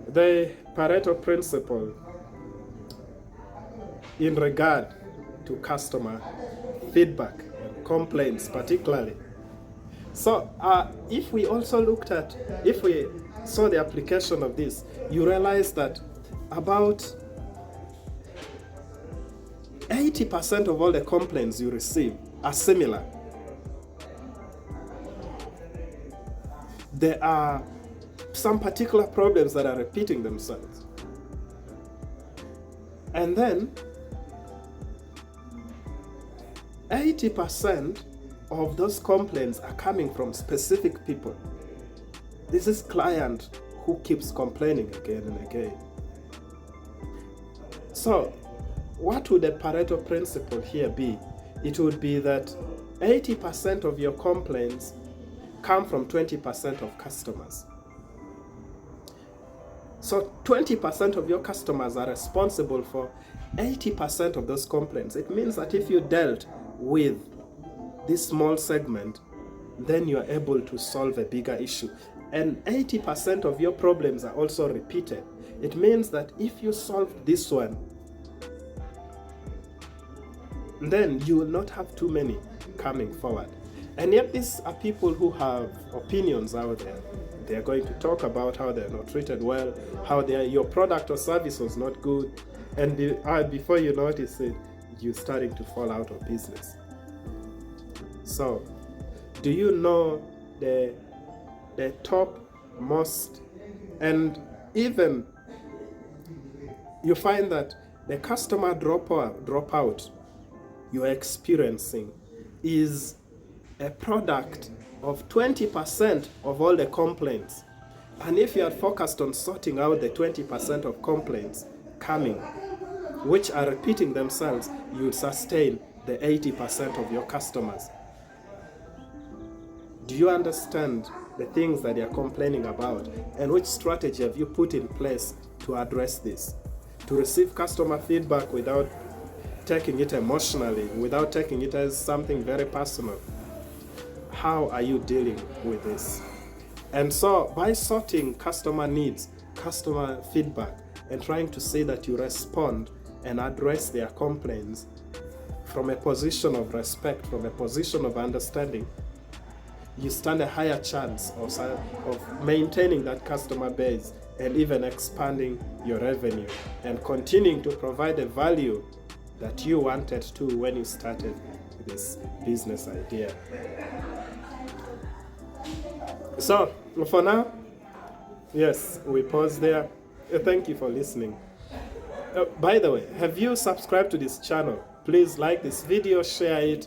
The Pareto principle in regard to customer feedback and complaints particularly. So if we saw the application of this, you realize that about 80% of all the complaints you receive are similar. There are some particular problems that are repeating themselves. And then 80% of those complaints are coming from specific people. This is client who keeps complaining again and again. So what would the Pareto principle here be? It would be that 80% of your complaints come from 20% of customers. So 20% of your customers are responsible for 80% of those complaints. It means that if you dealt with this small segment, then you are able to solve a bigger issue. And 80% of your problems are also repeated. It means that if you solve this one, then you will not have too many coming forward. And yet these are people who have opinions out there. They're going to talk about how they're not treated well, how your product or service was not good, and before you notice it, you're starting to fall out of business. So, do you know the top most, and even you find that the customer dropout you're experiencing is a product of 20% of all the complaints. And if you are focused on sorting out the 20% of complaints coming, which are repeating themselves, you would sustain the 80% of your customers. Do you understand the things that they are complaining about, and which strategy have you put in place to address this? To receive customer feedback without taking it emotionally, without taking it as something very personal. How are you dealing with this? And so by sorting customer needs, customer feedback, and trying to say that you respond and address their complaints from a position of respect, from a position of understanding, you stand a higher chance of maintaining that customer base and even expanding your revenue and continuing to provide the value that you wanted to when you started this business idea. So for now, yes, we pause there. Thank you for listening. By the way, have you subscribed to this channel? Please like this video, share it,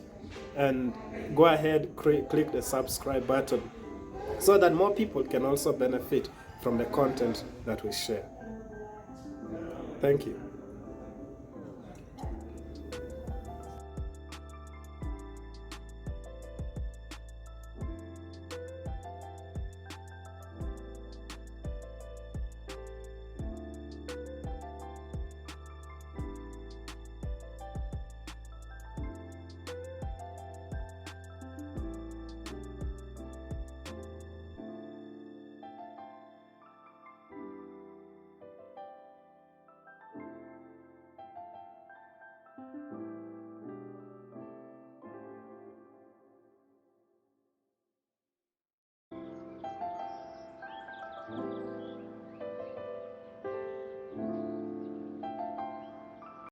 and go ahead, click the subscribe button so that more people can also benefit from the content that we share. Thank you.